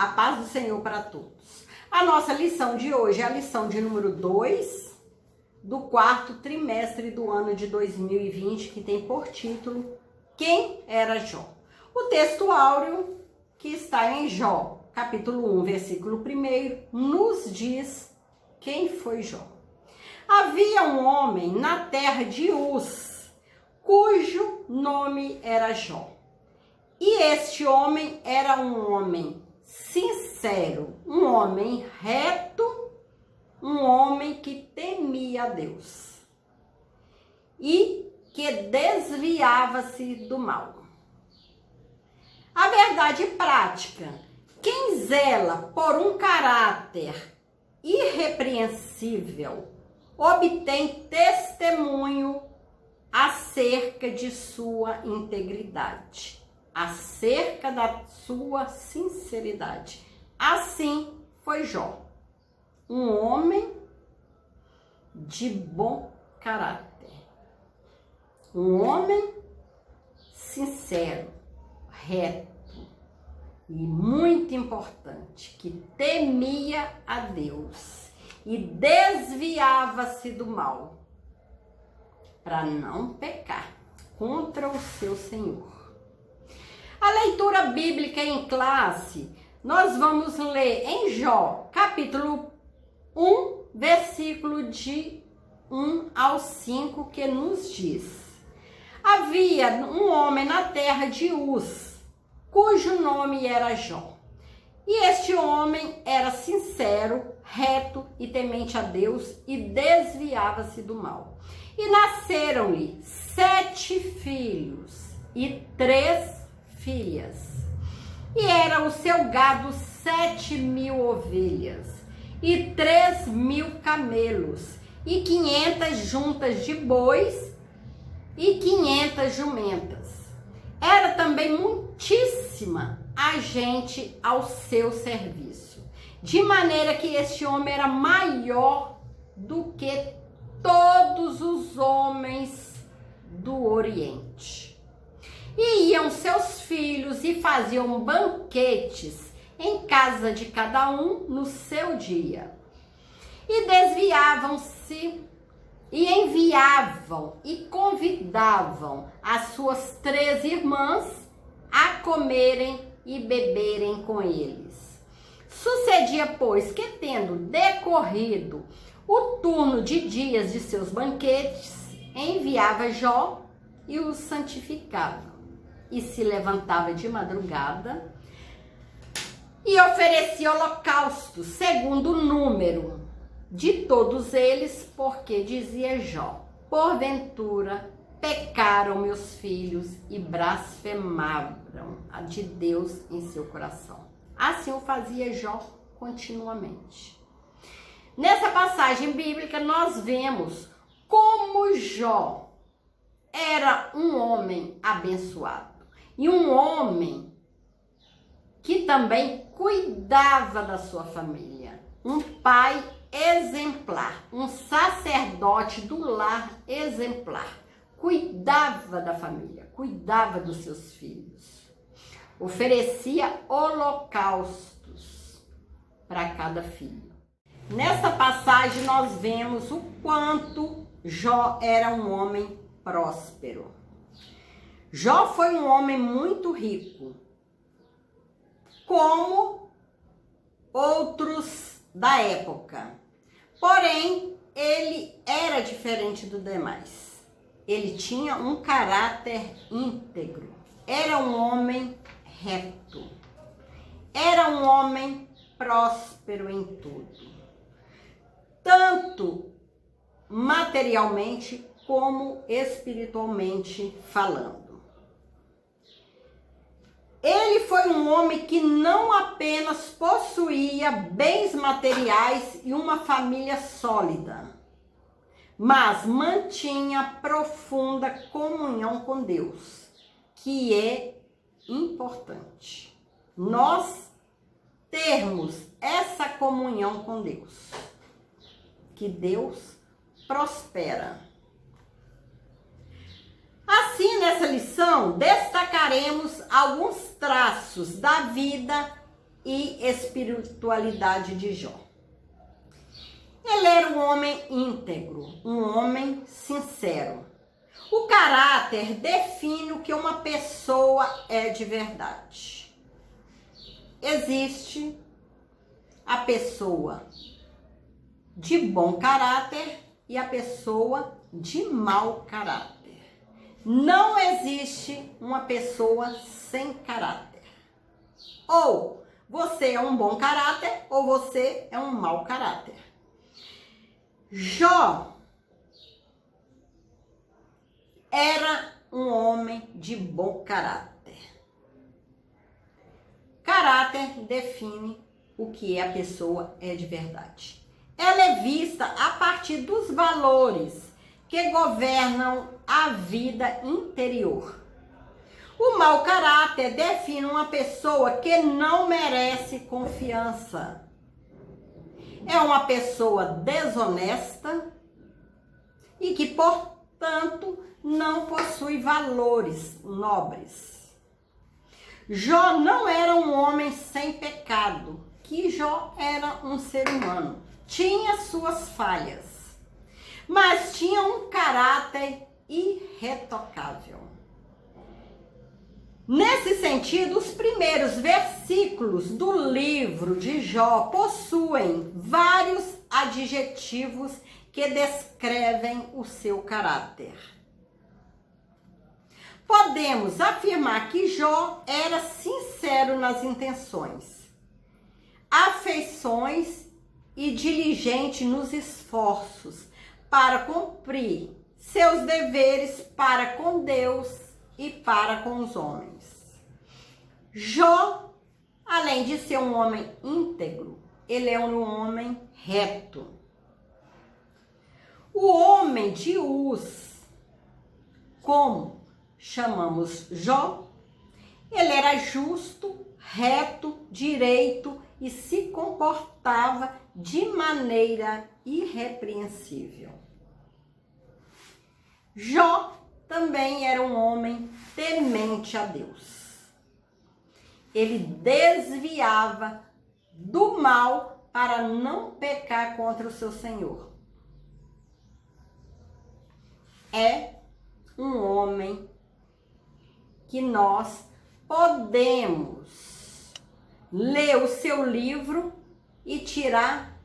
A paz do Senhor para todos. A nossa lição de hoje é a lição de número 2 do quarto trimestre do ano de 2020, que tem por título Quem era Jó? O texto áureo que está em Jó, capítulo 1, versículo 1, nos diz quem foi Jó. Havia um homem na terra de Uz, cujo nome era Jó. E este homem era um homem sincero, um homem reto, um homem que temia a Deus e que desviava-se do mal. A verdade prática: quem zela por um caráter irrepreensível obtém testemunho acerca de sua integridade, acerca da sua sinceridade. Assim foi Jó, um homem de bom caráter, um homem sincero, reto e muito importante, que temia a Deus e desviava-se do mal para não pecar contra o seu Senhor. A leitura bíblica em classe, nós vamos ler em Jó, capítulo 1, versículo de 1 ao 5, que nos diz: havia um homem na terra de Uz, cujo nome era Jó. E este homem era sincero, reto e temente a Deus e desviava-se do mal. E nasceram-lhe 7 filhos e 3 filhas. E era o seu gado 7.000 ovelhas e 3.000 camelos e 500 juntas de bois e 500 jumentas. Era também muitíssima a gente ao seu serviço, de maneira que este homem era maior do que todos os homens do Oriente. E iam seus filhos e faziam banquetes em casa de cada um no seu dia. E desviavam-se e enviavam e convidavam as suas 3 irmãs a comerem e beberem com eles. Sucedia, pois, que tendo decorrido o turno de dias de seus banquetes, enviava Jó e os santificava. E se levantava de madrugada e oferecia holocaustos, segundo o número de todos eles, porque dizia Jó: porventura pecaram meus filhos e blasfemaram de Deus em seu coração. Assim o fazia Jó continuamente. Nessa passagem bíblica nós vemos como Jó era um homem abençoado e um homem que também cuidava da sua família, um pai exemplar, um sacerdote do lar exemplar, cuidava da família, cuidava dos seus filhos, oferecia holocaustos para cada filho. Nessa passagem nós vemos o quanto Jó era um homem próspero. Jó foi um homem muito rico, como outros da época. Porém, ele era diferente dos demais. Ele tinha um caráter íntegro. Era um homem reto. Era um homem próspero em tudo, tanto materialmente como espiritualmente falando. Ele foi um homem que não apenas possuía bens materiais e uma família sólida, mas mantinha profunda comunhão com Deus, que é importante nós termos essa comunhão com Deus, que Deus prospera. Assim, nessa lição, destacaremos alguns traços da vida e espiritualidade de Jó. Ele era um homem íntegro, um homem sincero. O caráter define o que uma pessoa é de verdade. Existe a pessoa de bom caráter e a pessoa de mau caráter. Não existe uma pessoa sem caráter. Ou você é um bom caráter ou você é um mau caráter. Jó era um homem de bom caráter. Caráter define o que a pessoa é de verdade. Ela é vista a partir dos valores que governam a vida interior. O mau caráter define uma pessoa que não merece confiança. É uma pessoa desonesta e que, portanto, não possui valores nobres. Jó não era um homem sem pecado, que Jó era um ser humano. Tinha suas falhas, mas tinha um caráter irretocável. Nesse sentido, os primeiros versículos do livro de Jó possuem vários adjetivos que descrevem o seu caráter. Podemos afirmar que Jó era sincero nas intenções, afeições e diligente nos esforços para cumprir seus deveres para com Deus e para com os homens. Jó, além de ser um homem íntegro, ele é um homem reto. O homem de Uz, como chamamos Jó, ele era justo, reto, direito e se comportava de maneira irrepreensível. Jó também era um homem temente a Deus. Ele desviava do mal para não pecar contra o seu Senhor. É um homem que nós podemos ler o seu livro e tirar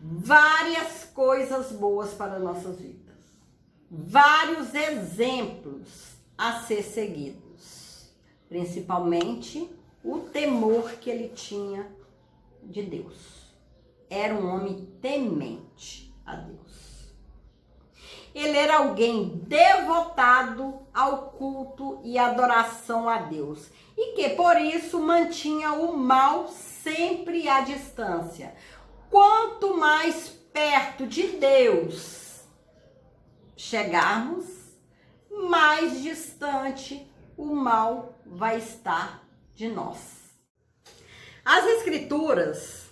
várias coisas boas para nossas vidas. Vários exemplos a ser seguidos, principalmente o temor que ele tinha de Deus. Era um homem temente a Deus. Ele era alguém devotado ao culto e adoração a Deus e que por isso mantinha o mal sempre à distância. Quanto mais perto de Deus chegarmos, mais distante o mal vai estar de nós. As Escrituras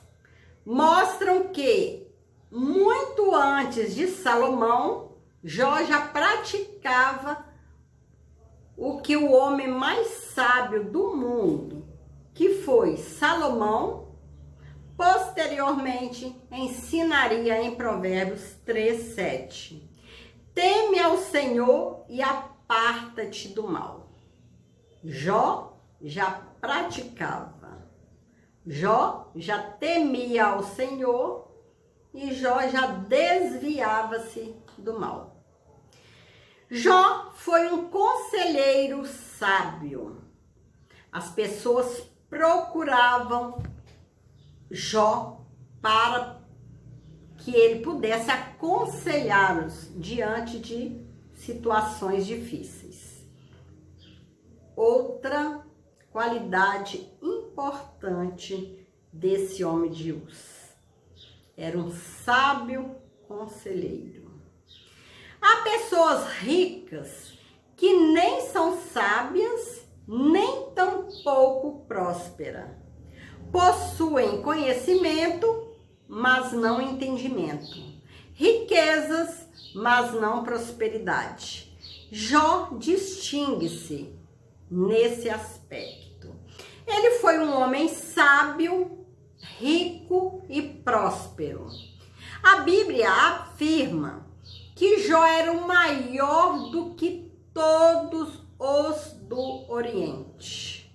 mostram que, muito antes de Salomão, Jó já praticava o que o homem mais sábio do mundo, que foi Salomão, posteriormente ensinaria em Provérbios 3:7. Teme ao Senhor e aparta-te do mal. Jó já praticava. Jó já temia ao Senhor e Jó já desviava-se do mal. Jó foi um conselheiro sábio. As pessoas procuravam Jó para que ele pudesse aconselhá-los diante de situações difíceis. Outra qualidade importante desse homem de Uz: era um sábio conselheiro. Há pessoas ricas que nem são sábias, nem tampouco prósperas. Possuem conhecimento, mas não entendimento. Riquezas, mas não prosperidade. Jó distingue-se nesse aspecto. Ele foi um homem sábio, rico e próspero. A Bíblia afirma que Jó era o maior do que todos os do Oriente.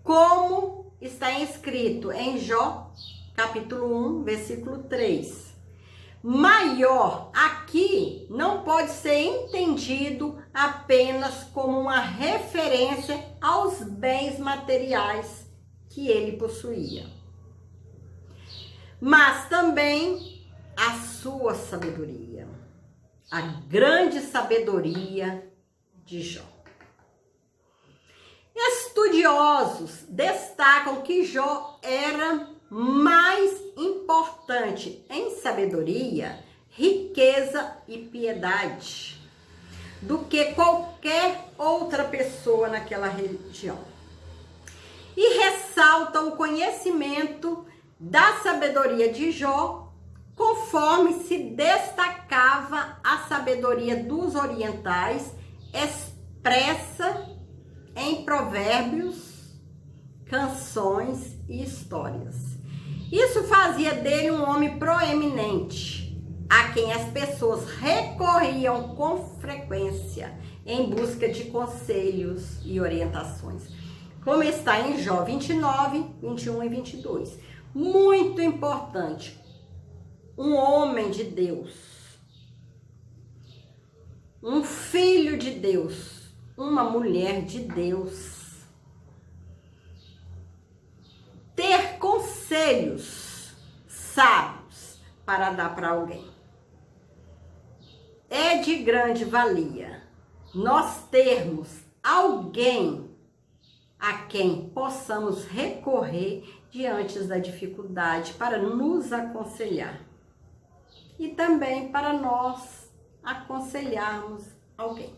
Como está escrito em Jó, capítulo 1, versículo 3. Maior aqui não pode ser entendido apenas como uma referência aos bens materiais que ele possuía, mas também a sua sabedoria, a grande sabedoria de Jó. Estudiosos destacam que Jó era mais importante em sabedoria, riqueza e piedade do que qualquer outra pessoa naquela região. E ressalta o conhecimento da sabedoria de Jó, conforme se destacava a sabedoria dos orientais, expressa em provérbios, canções e histórias. Isso fazia dele um homem proeminente, a quem as pessoas recorriam com frequência em busca de conselhos e orientações. Como está em Jó 29, 21 e 22. Muito importante, um homem de Deus, um filho de Deus, uma mulher de Deus, ter conselhos sábios para dar para alguém. É de grande valia nós termos alguém a quem possamos recorrer diante da dificuldade para nos aconselhar e também para nós aconselharmos alguém.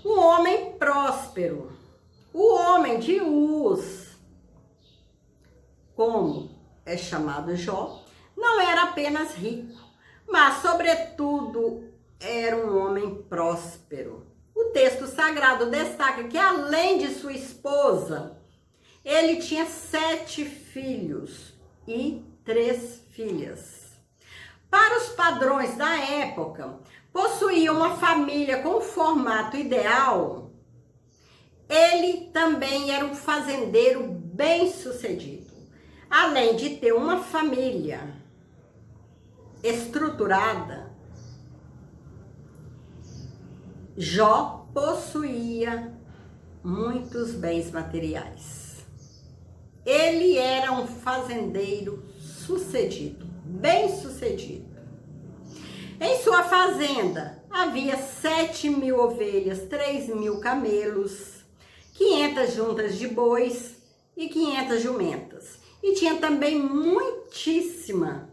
Um homem próspero, o homem de Uz, como é chamado Jó, não era apenas rico, mas sobretudo era um homem próspero. O texto sagrado destaca que além de sua esposa, ele tinha 7 filhos e 3 filhas. Para os padrões da época, possuía uma família com o formato ideal. Ele também era um fazendeiro bem-sucedido. Além de ter uma família estruturada, Jó possuía muitos bens materiais. Ele era um fazendeiro sucedido, bem-sucedido. Em sua fazenda havia 7.000 ovelhas, 3.000 camelos, 500 juntas de bois e 500 jumentas. E tinha também muitíssima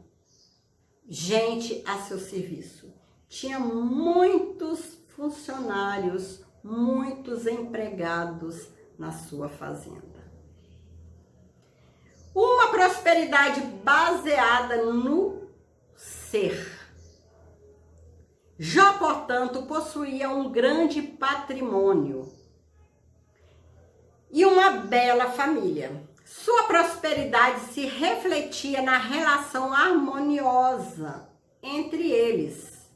gente a seu serviço. Tinha muitos funcionários, muitos empregados na sua fazenda. Uma prosperidade baseada no ser. Jó, portanto, possuía um grande patrimônio e uma bela família. Sua prosperidade se refletia na relação harmoniosa entre eles,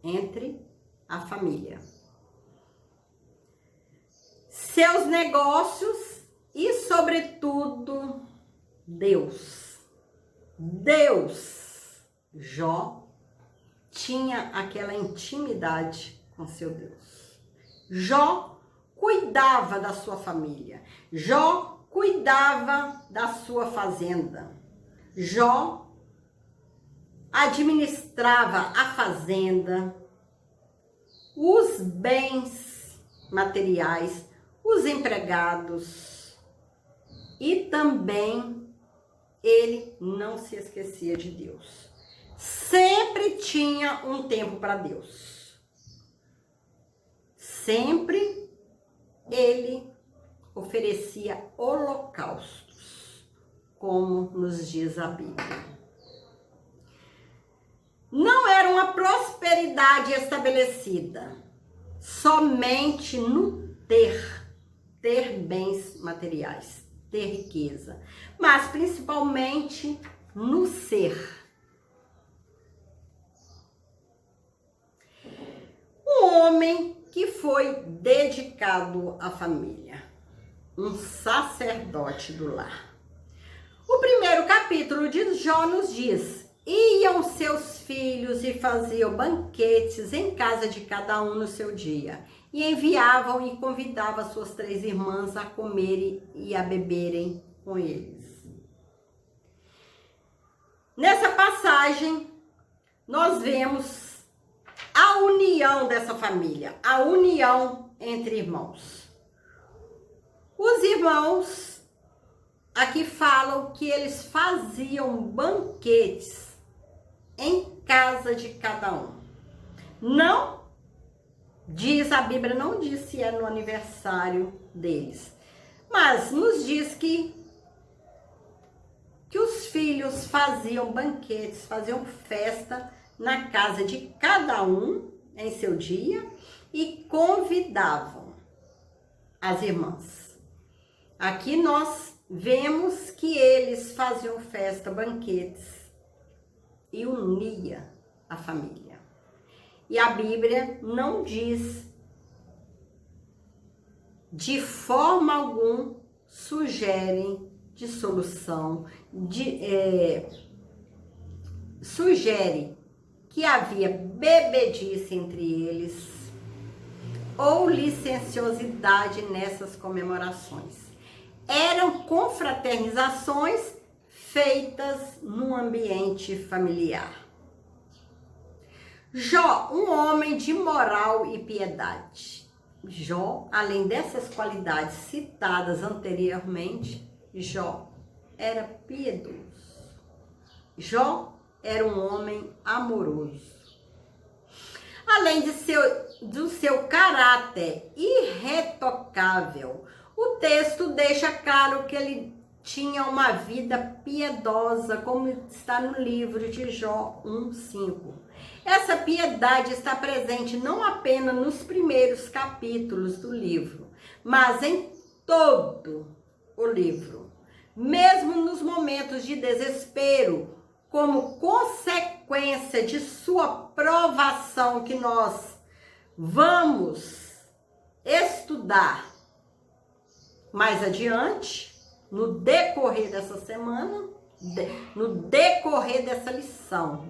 entre a família. Seus negócios e, sobretudo, Deus. Jó tinha aquela intimidade com seu Deus. Jó cuidava da sua família. Jó cuidava da sua fazenda. Jó administrava a fazenda, os bens materiais, os empregados, e também ele não se esquecia de Deus. Sempre tinha um tempo para Deus. Sempre ele oferecia holocaustos, como nos diz a Bíblia. Não era uma prosperidade estabelecida somente no ter bens materiais, ter riqueza, mas principalmente no ser. Um homem que foi dedicado à família, um sacerdote do lar. O primeiro capítulo de Jó nos diz: iam seus filhos e faziam banquetes em casa de cada um no seu dia, e enviavam e convidavam suas 3 irmãs a comerem e a beberem com eles. Nessa passagem, nós vemos a união dessa família, a união entre irmãos. Os irmãos aqui falam que eles faziam banquetes em casa de cada um. Não diz, a Bíblia não diz se é no aniversário deles, mas nos diz que os filhos faziam banquetes, faziam festa na casa de cada um em seu dia e convidavam as irmãs. Aqui nós vemos que eles faziam festa, banquetes e unia a família. E a Bíblia não diz de forma alguma, sugerem dissolução, sugere que havia bebedice entre eles ou licenciosidade nessas comemorações. Eram confraternizações feitas num ambiente familiar. Jó, um homem de moral e piedade. Jó, além dessas qualidades citadas anteriormente, Jó era piedoso. Jó era um homem amoroso. Além do seu caráter irretocável, o texto deixa claro que ele tinha uma vida piedosa, como está no livro de Jó 1:5. Essa piedade está presente não apenas nos primeiros capítulos do livro, mas em todo o livro. Mesmo nos momentos de desespero, como consequência de sua provação, que nós vamos estudar mais adiante, no decorrer dessa semana, no decorrer dessa lição,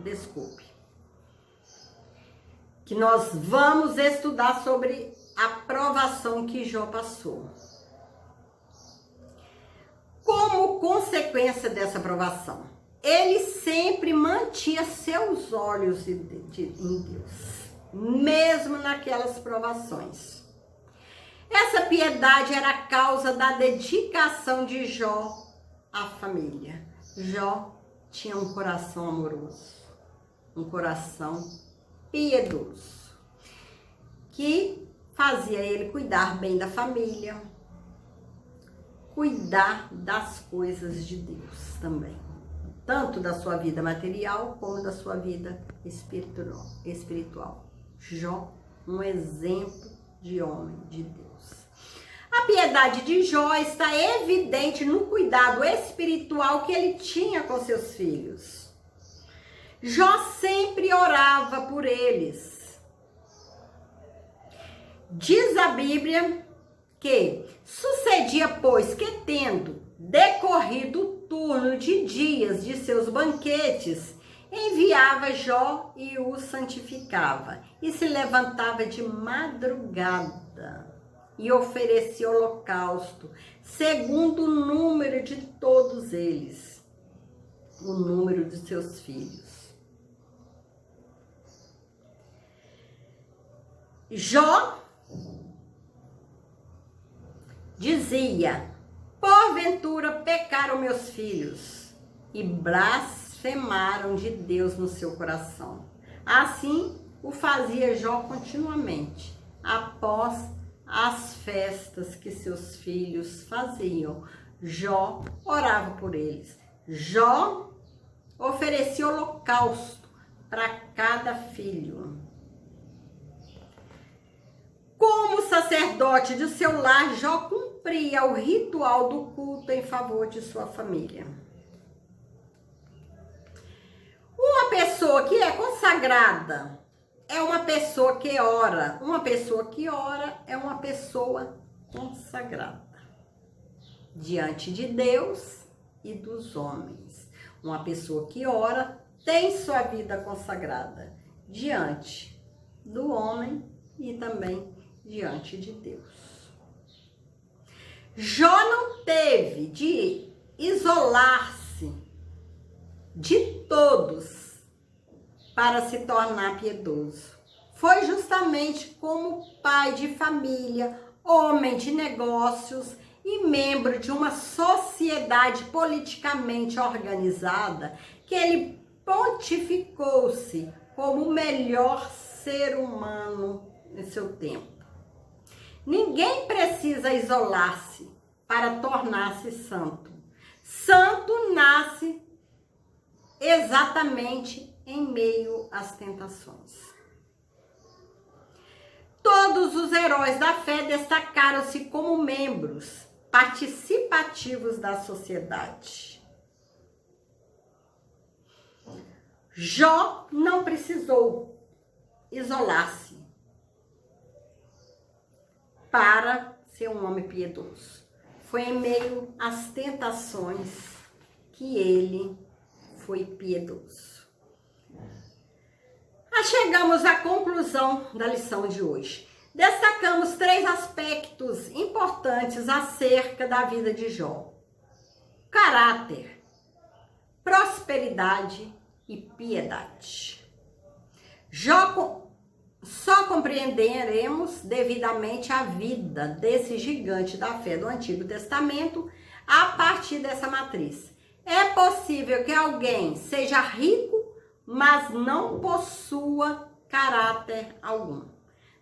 que nós vamos estudar sobre a provação que Jó passou. Como consequência dessa provação, ele sempre mantinha seus olhos em Deus, mesmo naquelas provações. Essa piedade era a causa da dedicação de Jó à família. Jó tinha um coração amoroso, um coração piedoso, que fazia ele cuidar bem da família, cuidar das coisas de Deus também, tanto da sua vida material como da sua vida espiritual. Jó, um exemplo de homem de Deus. A piedade de Jó está evidente no cuidado espiritual que ele tinha com seus filhos. Jó sempre orava por eles. Diz a Bíblia que sucedia, pois, que tendo decorrido o turno de dias de seus banquetes, enviava Jó e o santificava, e se levantava de madrugada e oferecia holocausto, segundo o número de todos eles, o número de seus filhos. Jó dizia: porventura pecaram meus filhos e blasfemaram de Deus no seu coração. Assim o fazia Jó continuamente, após as festas que seus filhos faziam. Jó orava por eles. Jó oferecia holocausto para cada filho. Como sacerdote de seu lar, Jó cumpria o ritual do culto em favor de sua família. Uma pessoa que é consagrada é uma pessoa que ora. Uma pessoa que ora é uma pessoa consagrada diante de Deus e dos homens. Uma pessoa que ora tem sua vida consagrada diante do homem e também diante de Deus. Jó não teve de isolar-se de todos para se tornar piedoso. Foi justamente como pai de família, homem de negócios e membro de uma sociedade politicamente organizada que ele pontificou-se como o melhor ser humano em seu tempo. Ninguém precisa isolar-se para tornar-se santo. Santo nasce exatamente em meio às tentações. Todos os heróis da fé destacaram-se como membros participativos da sociedade. Jó não precisou isolar-se para ser um homem piedoso. Foi em meio às tentações que ele foi piedoso. Chegamos à conclusão da lição de hoje. Destacamos 3 aspectos importantes acerca da vida de Jó: caráter, prosperidade e piedade. Só compreenderemos devidamente a vida desse gigante da fé do Antigo Testamento a partir dessa matriz. É possível que alguém seja rico, mas não possua caráter algum.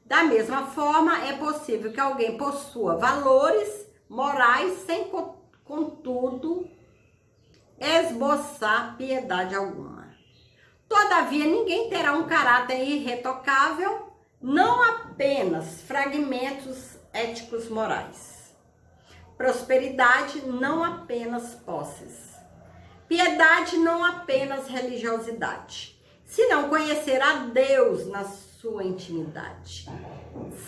Da mesma forma, é possível que alguém possua valores morais sem, contudo, esboçar piedade alguma. Todavia, ninguém terá um caráter irretocável, não apenas fragmentos éticos morais. Prosperidade, não apenas posses. Piedade, não apenas religiosidade. Se não conhecer a Deus na sua intimidade,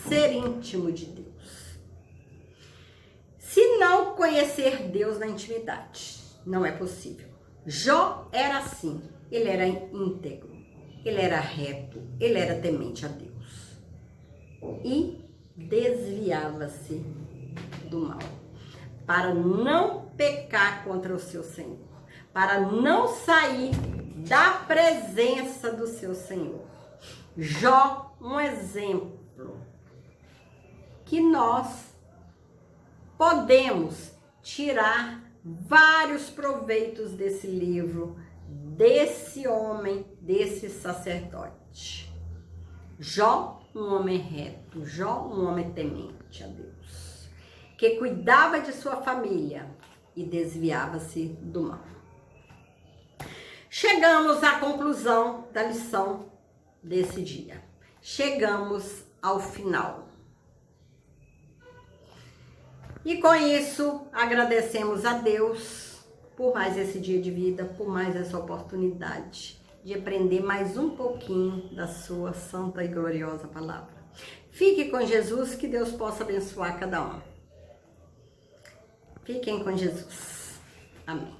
ser íntimo de Deus. Se não conhecer Deus na intimidade, não é possível. Jó era assim. Ele era íntegro, ele era reto, ele era temente a Deus. E desviava-se do mal, para não pecar contra o seu Senhor, para não sair da presença do seu Senhor. Jó, um exemplo que nós podemos tirar vários proveitos desse livro, desse homem, desse sacerdote. Jó, um homem reto, Jó, um homem temente a Deus, que cuidava de sua família e desviava-se do mal. Chegamos à conclusão da lição desse dia. Chegamos ao final. E com isso, agradecemos a Deus por mais esse dia de vida, por mais essa oportunidade de aprender mais um pouquinho da sua santa e gloriosa palavra. Fique com Jesus, que Deus possa abençoar cada um. Fiquem com Jesus. Amém.